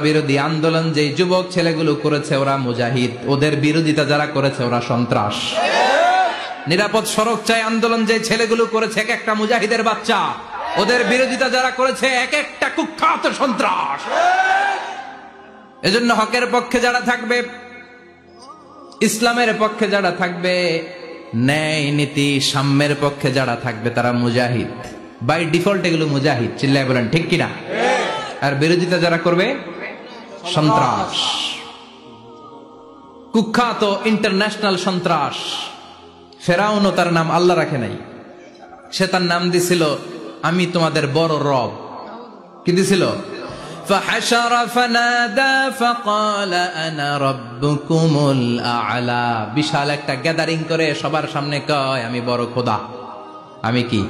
বিরোধী আন্দোলন যে যুবক ছেলেগুলো করেছে ওরা মুজাহিদ, ওদের বিরোধিতা যারা করেছে ওরা সন্ত্রাস। নিরাপদ সড়ক চাই আন্দোলন যে ছেলেগুলো করেছে এক একটা মুজাহিদের বাচ্চা, ওদের বিরোধিতা যারা করেছে এক একটা কুখ্যাত সন্ত্রাস। এজন্য হকের পক্ষে যারা থাকবে, ইসলামের পক্ষে যারা থাকবে, ন্যায় নীতি সাম্যের পক্ষে যারা থাকবে তারা মুজাহিদ। বাই ডিফল্ট এগুলো মুজাহিদ। চিল্লায় বলেন ঠিক কিনা? আর বিরোধিতা যারা করবে সন্ত্রাস, কুখ্যাত ইন্টারন্যাশনাল সন্ত্রাস। ফেরাউনও তার নাম আল্লাহ রাখে নাই, সে তার নাম দিছিল আমি তোমাদের বড় রব। কি দিছিল? فحشر فنادى فقال انا ربكم الاعلى। বিশাল একটা গ্যাদারিং করে সবার সামনে কয় আমি বড় খোদা। আমি কি?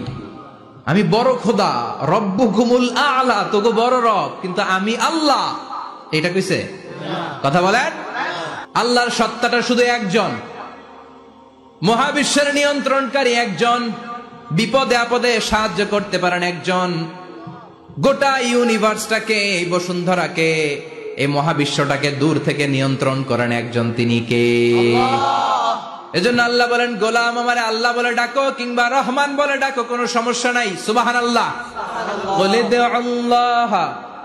আমি বড় খোদা, রব্বুকুমুল আ'লা, তোগো বড় রব, কিন্তু আমি আল্লাহ। এটা কইছে? কথা বলেন। আল্লাহর সত্তাটা শুধু একজন, মহাবিশ্বের নিয়ন্ত্রণকারী একজন, বিপদে আপদে সাহায্য করতে পারেন একজন, গোটা ইউনিভার্সটাকে, এই বসুন্ধরাকে, এই মহাবিশ্বটাকে দূর থেকে নিয়ন্ত্রণ করেন একজন, তিনি কে? এজন্য আল্লাহ বলেন গোলাম আমারে আল্লাহ বলে ডাকো কিংবা রহমান বলে ডাকো, কোনো সমস্যা নাই। সুবহানাল্লাহ। কুল ইদউল্লাহ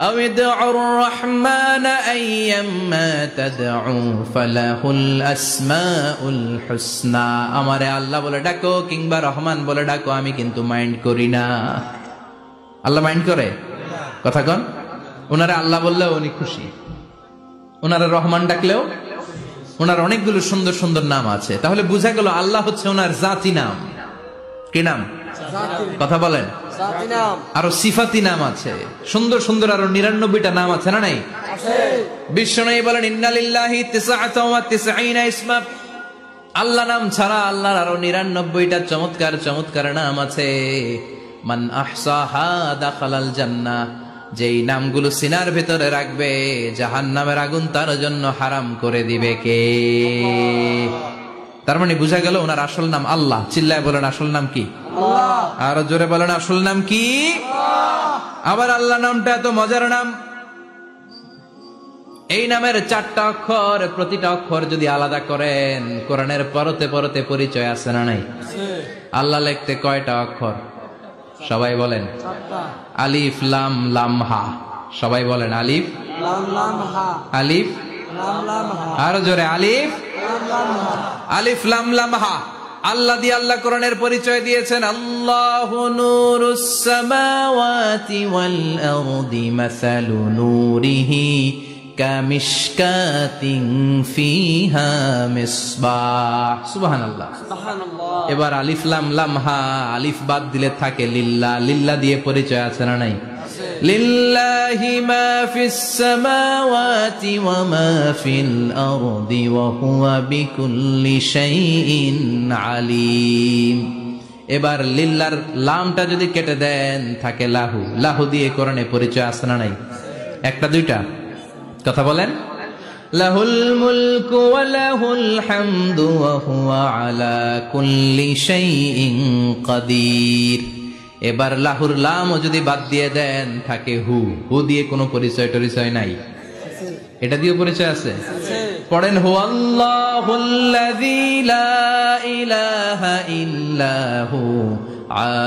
আও ইদউর রহমান আইয়াম্মা তাদউ ফালাহুল আসমাউল হুসনা। আমারে আল্লাহ বলে ডাকো কিংবা রহমান বলে ডাকো, আমি কিন্তু মাইন্ড করি না। আল্লাহ মাইন্ড করে? কথা কন। ওনারা আল্লাহ বললেও উনি খুশি, ওনারা রহমান ডাকলেও। ওনার অনেকগুলো সুন্দর সুন্দর নাম আছে, তাহলে বুঝা গেল আল্লাহ হচ্ছে ওনার জাতি নাম। কি নাম? কথা বলেন। আরো সিফাতি নাম আছে, সুন্দর সুন্দর আরো 99টা নাম আছে না নাই? বিশ্বনবী বলেন ইন্নালিল্লাহি 99 ইসমা। আল্লাহ নাম ছাড়া আল্লাহর আরো 99টা চমৎকার চমৎকার নাম আছে। মান আহসাহা দাখালাল জান্নাহ। যেই নামগুলো সিনার ভেতরে রাখবে জাহান্নামের আগুন তার জন্য হারাম করে দিবে কে? তার মানে বুঝা গেল ওনার আসল নাম আল্লাহ। চিল্লায় বলেন আসল নাম কি? আল্লাহ। আরো জোরে বলেন আসল নাম কি? আবার আল্লাহ নামটা এত মজার নাম, এই নামের 4টা অক্ষর, প্রতিটা অক্ষর যদি আলাদা করেন কোরআনের পরতে পরতে পরিচয় আছে না নাই? আল্লাহ লিখতে কয়টা অক্ষর? সবাই বলেন। আলিফ লাম লাম হা। সবাই বলেন আলিফ লাম লাম হা। আলিফ লাম লাম হা। আরো জোরে আলিফ লাম লাম হা। আলিফ লাম লাম হা। আল্লাহ দিয়ে আল্লাহ কোরআনের পরিচয় দিয়েছেন আল্লাহু নূরুস সামাওয়াতি ওয়াল আরদি মাসালু নূরিহি কামিশকাতিন ফিহা মিসবাহ। সুবহানাল্লাহ। এবার আলিফ লাম লাম হা, আলিফ বাদ দিলে থাকে লিল্লাহ। লিল্লাহ দিয়ে পরিচয় আছে না নাই? লিল্লাহি মা ফিস সামাওয়াতি ওয়া মা ফিল আরদি ওয়া হুয়া বিকুল্লি শাইইন আলিম। এবার লিল্লাহর লামটা যদি কেটে দেন থাকে লাহু। লাহু দিয়ে কোরআনে পরিচয় আছে না নাই? একটা দুইটা? কথা বলেন। লাহুল মুলকু ওয়া লাহুল হামদু ওয়া হুয়া আলা কুল্লি শাইইন কাদির। এবার লাহুর লামও যদি বাদ দিয়ে দেন থাকে হু। হু দিয়ে কোনো পরিচয় টরিচয় নাই, এটা দিয়ে পরিচয় আছে। পড়েন হুয়াল্লাহুল্লাযী লা ইলাহা ইল্লাহু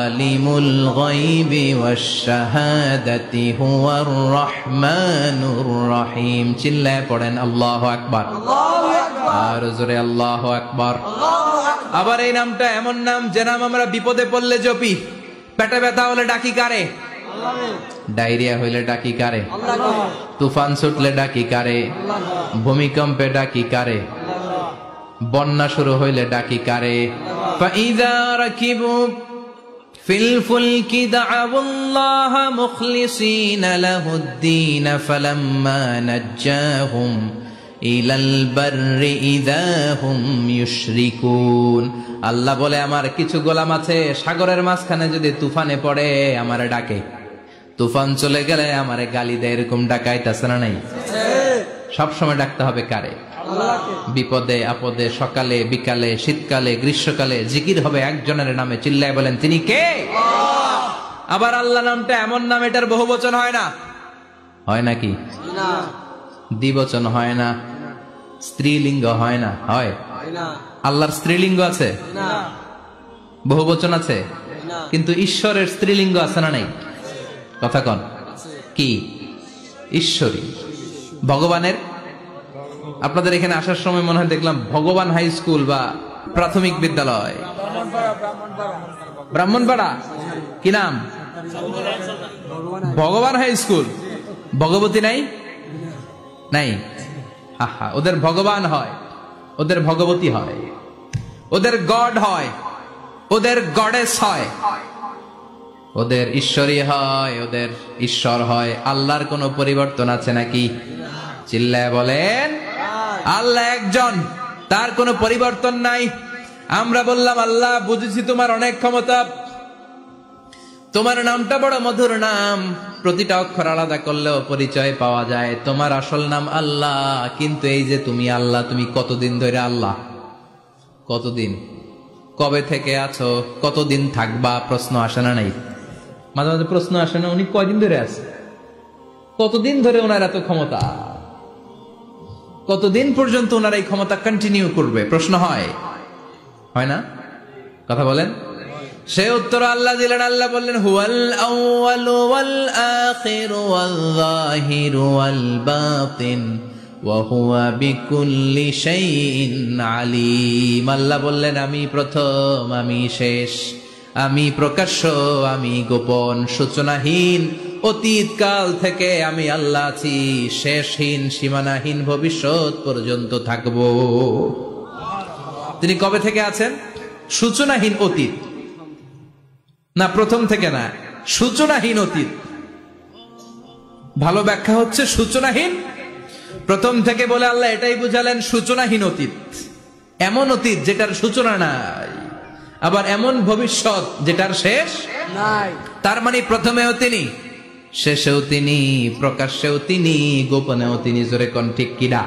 আলিমুল গায়বি ওয়াশ শাহাদাতি হুয়ার রহমানুর রহিম। চিল্লায় পড়েন আল্লাহু আকবার। আর জোরে আল্লাহু আকবার। আবার এই নামটা এমন নাম যে নাম আমরা বিপদে পড়লে জপি। পেটে ব্যথা হলে ডাকি কারে? ডায়রিয়া হইলে ডাকি কারে? তুফান ছুটলে ডাকি কারে? ভূমিকম্পে ডাকি কারে? বন্যা শুরু হইলে ডাকি কারে? ফাইযা রাকিবু ফিল ফুলকি দা'উল্লাহ মুখলিসিনা লাহুদ্দীন ফালাম্মা নাজ্জাহুম ইলাল বাররি ইযা হুম ইউশরিকুন। আল্লাহ বলে আমার কিছু গোলাম আছে সাগরের মাঝখানে যদি তুফানে পড়ে আমারে ডাকে, তুফান চলে গেলে আমারে গালি দেয়। এরকম ডাকাইতাছে না নাই? সব সময় ডাকতে হবে কারে? বিপদে আপদে, সকালে বিকালে, শীতকালে গ্রীষ্মকালে জিকির হবে একজনের নামে। চিল্লায় বলেন তিনি কে? আবার আল্লাহ নামটা এমন নাম এটার বহুবচন হয় না, হয় নাকি? দ্বিবচন হয় না, স্ত্রীলিঙ্গ হয় না, হয়? আল্লাহর স্ত্রীলিঙ্গ আছে? বহুবচন আছে? কিন্তু ঈশ্বরের স্ত্রীলিঙ্গ আছে না নাই? কথা কন, কি? ঈশ্বরী। ভগবানের, আপনাদের এখানে আসার সময় মনে হয় দেখলাম ভগবান হাই স্কুল বা প্রাথমিক বিদ্যালয়, ব্রাহ্মণপাড়া, কি নাম? ভগবান হাই স্কুল। ভগবতী নাই? নাই। আহা, ওদের ভগবান হয়, ওদের ভগবতী হয়, ওদের গড হয়, ওদের গডেস হয়, ওদের ঈশ্বরী হয়, ওদের ঈশ্বর হয়। আল্লাহর কোনো পরিবর্তন আছে নাকি? চিল্লায় বলেন, আল্লাহ একজন, তার কোনো পরিবর্তন নাই। আমরা বললাম আল্লাহ বুঝেছি তোমার অনেক ক্ষমতা, তোমার নামটা বড় মধুর নাম, প্রতিটা অক্ষর আলাদা করলেও পরিচয় পাওয়া যায়। তোমার আসল নাম আল্লাহ, কিন্তু এই যে তুমি আল্লাহ, তুমি কতদিন ধরে আল্লাহ? কতদিন? কবে থেকে আছো? কতদিন থাকবা? প্রশ্ন আসে না নাই? মাঝে মাঝে প্রশ্ন আসে না, উনি কয়দিন ধরে আছে? কতদিন ধরে ওনার এত ক্ষমতা? কতদিন পর্যন্ত ওনার এই ক্ষমতা কন্টিনিউ করবে? প্রশ্ন হয়, হয় না? কথা বলেন। সে উত্তর আল্লাহ দিলেন। আল্লাহ বললেন, হুয়াল আউয়ালু ওয়াল আখিরু ওয়াল যাহিরু ওয়াল বাতিন ওয়া হুয়া বিকুল্লি শাইইন আলিম। আল্লাহ বললেন, আমি প্রথম, আমি শেষ, আমি প্রকাশ্য, আমি গোপন, সূচনাহীন, অতীতকাল থেকে আমি আল্লাহ আছি, শেষহীন, সীমানাহীন, ভবিষ্যৎ পর্যন্ত থাকবো। তিনি কবে থেকে আছেন? সূচনাহীন অতীত না, প্রথম থেকে না, সূচনাহীন অতীত। ভালো ব্যাখ্যা হচ্ছে সূচনাহীন প্রথম থেকে বলে আল্লাহ এটাই বুঝালেন সূচনাহীন অতীত। এমন অতীত যেটার সূচনা নাই, আবার এমন ভবিষ্যৎ যেটার শেষ নাই। তার মানে প্রথমেও তিনি, শেষেও তিনি, প্রকাশ্যেও তিনি, গোপনেও তিনি। জোরে কোন ঠিক কিনা?